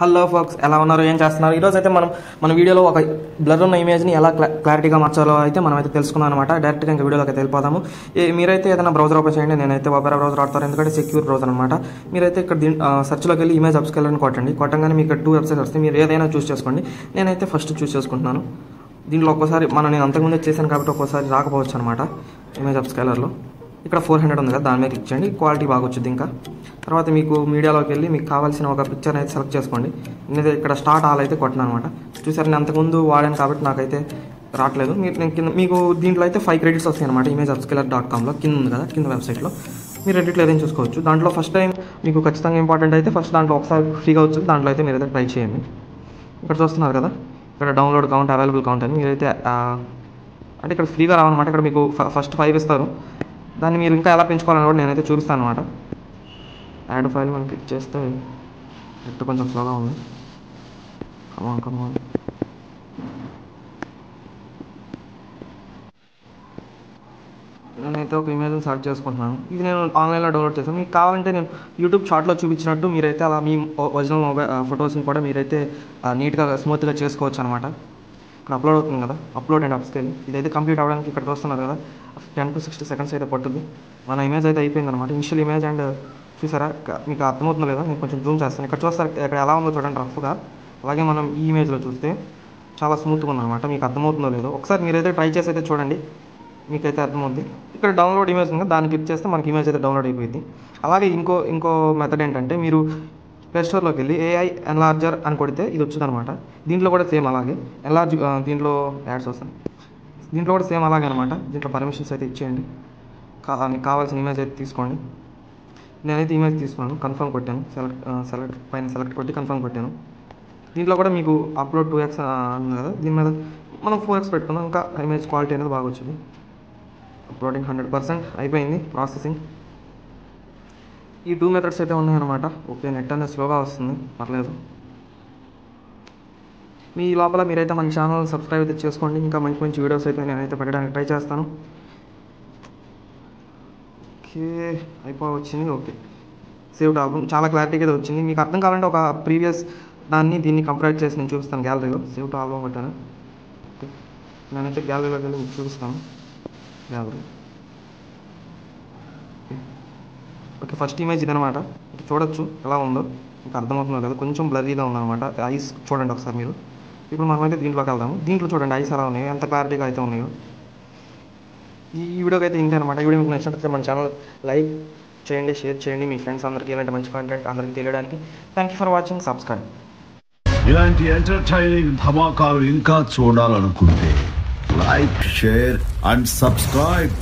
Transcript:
Hello folks, ఎలా ఉన్నారు, ఏం చేస్తున్నారు? ఈరోజు అయితే మన వీడియోలో ఒక బ్లర్ ఉన్న ఇమేజ్ని ఎలా క్లారిటీగా మార్చాలో అయితే మనం అయితే తెలుసుకున్నాం అనమాట. డైరెక్ట్గా ఇంకా వీడియోలోకి వెళ్ళిపోదాము. మీరైతే ఏదైనా బ్రౌజర్ ఓపెన్ చేయండి. నేనైతే ఒపెరా బ్రౌజర్ వాడతాను, ఎందుకంటే సెక్యూర్ బ్రౌజర్ అనమాట. మీరైతే ఇక్కడ సెర్చ్లోకి వెళ్ళి ఇమేజ్ అప్స్కేలర్ అని కొట్టంగానే మీకు 2 వెబ్సైట్స్ వస్తాయి. మీరు ఏదైనా చూస్ చేసుకోండి. నేనైతే ఫస్ట్ చూస్ చేసుకుంటున్నాను. దీంట్లో ఒక్కోసారి నేను అంతకుముందే చేశాను కాబట్టి ఒక్కోసారి రాకపోవచ్చు అనమాట. ఇమేజ్ అప్స్కేలర్లో ఇక్కడ 400 ఉంది కదా, దాని మీద క్లిక్ చేయండి. క్వాలిటీ బాగా వచ్చింది. ఇంకా తర్వాత మీకు మీడియాలోకి వెళ్ళి మీకు కావాల్సిన ఒక పిక్చర్ అయితే సెలెక్ట్ చేసుకోండి. నేనైతే ఇక్కడ స్టార్ట్ ఆల్ అయితే కొట్టినా అనమాట. చూసారు, నేను అంతకుముందు వాడాను కాబట్టి నాకైతే రావట్లేదు. మీకు దీంట్లో అయితే 5 క్రెడిట్స్ వస్తాయి అనమాట. imageupscaler.comలో కింద ఉంది కదా, కింద వెబ్సైట్లో మీరు రెడ్డిట్లో ఏదైనా చూసుకోవచ్చు. దాంట్లో ఫస్ట్ టైం మీకు ఖచ్చితంగా ఇంపార్టెంట్ అయితే ఫస్ట్ దాంట్లో ఒకసారి ఫ్రీగా వచ్చింది. దాంట్లో అయితే మీరైతే ట్రై చేయండి. ఇక్కడ చూస్తున్నారు కదా, ఇక్కడ డౌన్లోడ్ కౌంట్, అవైలబుల్ కౌంట్ అని మీరైతే అంటే ఇక్కడ ఫ్రీగా రావన్నమాట. ఇక్కడ మీకు ఫస్ట్ 5 ఇస్తారు. దాన్ని మీరు ఇంకా ఎలా పెంచుకోవాలని కూడా నేనైతే చూపిస్తాను అనమాట. యాడ్ ఫైల్ మనం క్లిక్ చేస్తే నెట్ కొంచెం స్లోగా ఉంది. కమాన్ నేనైతే ఒక ఇమేజ్ని సెర్చ్ చేసుకుంటున్నాను. ఇది నేను ఆన్లైన్లో డౌన్లోడ్ చేశాను. మీకు కావాలంటే నేను యూట్యూబ్ షార్ట్లో చూపించినట్టు మీరైతే అలా మీ ఒరిజినల్ ఫొటోస్ని కూడా మీరైతే నీట్గా స్మూత్గా చేసుకోవచ్చు అనమాట. ఇక్కడ అప్లోడ్ అవుతుంది కదా, అప్లోడ్ అండ్ అప్స్కేల్. ఇదైతే కంప్లీట్ అవ్వడానికి ఇక్కడ చూస్తున్నారు కదా, 10 to 60 seconds అయితే పట్టుద్ది. మన ఇమేజ్ అయితే అయిపోయింది అనమాట. ఇనిషియల్ ఇమేజ్ అండ్ చూసారా, మీకు అర్థమవుతుందో లేదా, నేను కొంచెం జూమ్ చేస్తాను. ఇక్కడ చూస్తారు, ఇక్కడ ఎలా ఉందో చూడండి రఫ్గా. అలాగే మనం ఈ ఇమేజ్లో చూస్తే చాలా స్మూత్గా ఉందన్నమాట. మీకు అర్థమవుతుందో లేదో ఒకసారి మీరైతే ట్రై చేసి అయితే చూడండి, మీకైతే అర్థమవుద్ది. ఇక్కడ డౌన్లోడ్ ఇమేజ్ ఉంది, దాన్ని క్లిక్ చేస్తే మనకి ఇమేజ్ అయితే డౌన్లోడ్ అయిపోయింది. అలాగే ఇంకో మెథడ్ ఏంటంటే, మీరు ప్లే స్టోర్లోకి వెళ్ళి AI ఎన్లార్జర్ అని కొడితే ఇది వచ్చింది అనమాట. దీంట్లో కూడా సేమ్ అలాగే ఎన్లార్జ్, దీంట్లో యాడ్స్ వస్తాయి. దీంట్లో కూడా సేమ్ అలాగే అనమాట. దీంట్లో పర్మిషన్స్ అయితే ఇచ్చేయండి. కావాల్సిన ఇమేజ్ అయితే తీసుకోండి. నేనైతే ఇమేజ్ తీసుకున్నాను, కన్ఫర్మ్ కొట్టాను. సెలెక్ట్ కొట్టి కన్ఫర్మ్ కొట్టాను. దీంట్లో కూడా మీకు అప్లోడ్ 2x ఉంది కదా, దీని మీద మనం 4x పెట్టుకుందాం. ఇంకా ఇమేజ్ క్వాలిటీ అనేది బాగా వచ్చింది. అప్లోడింగ్ 100% అయిపోయింది, ప్రాసెసింగ్. ఈ 2 మెథడ్స్ అయితే ఉన్నాయన్నమాట. ఓకే, నెట్ అనేది స్లోగా వస్తుంది, పర్లేదు. మీ లోపల మీరైతే మన ఛానల్ సబ్స్క్రైబ్ అయితే చేసుకోండి. ఇంకా మంచి మంచి వీడియోస్ అయితే నేనైతే పెట్టడానికి ట్రై చేస్తాను. ఓకే, వచ్చింది. ఓకే, సేవ్ టు ఆల్బమ్ చాలా క్లారిటీగా అయితే వచ్చింది. మీకు అర్థం కావాలంటే ఒక ప్రీవియస్ దీన్ని కంపేర్ చేసి నేను చూపిస్తాను. గ్యాలరీలో సేవ్ టు ఆల్బమ్ పెట్టాను. నేనైతే గ్యాలరీలోకి వెళ్ళి మీకు చూపిస్తాను. గ్యాలరీ ఓకే, ఫస్ట్ ఇమేజ్ ఇదనమాట. చూడొచ్చు ఎలా ఉందో, మీకు అర్థమవుతుందో కదా, కొంచెం బ్లర్రీగా ఉందన్నమాట. ఐస్ చూడండి ఒకసారి మీరు. ఇప్పుడు మనమైతే దీంట్లోకి వెళ్దాము. దీంట్లో చూడండి ఐస్ ఎలా ఉన్నాయో, ఎంత క్లారిటీగా అయితే ఉన్నాయో. ఈ వీడియోకి అయితే ఇంతే అనమాట. ఈ వీడియో మీకు నచ్చినట్లయితే మన ఛానల్ లైక్ చేయండి, షేర్ చేయండి మీ ఫ్రెండ్స్ అందరికీ, ఇలాంటి మంచి కంటెంట్ అందరికీ తెలియడానికి. Thank you for watching, subscribe. ఇలాంటి ఎంటర్టైనింగ్ ధమాకాలు ఇంకా చూడాలనుకుంటే లైక్, షేర్ అండ్ సబ్స్క్రైబ్.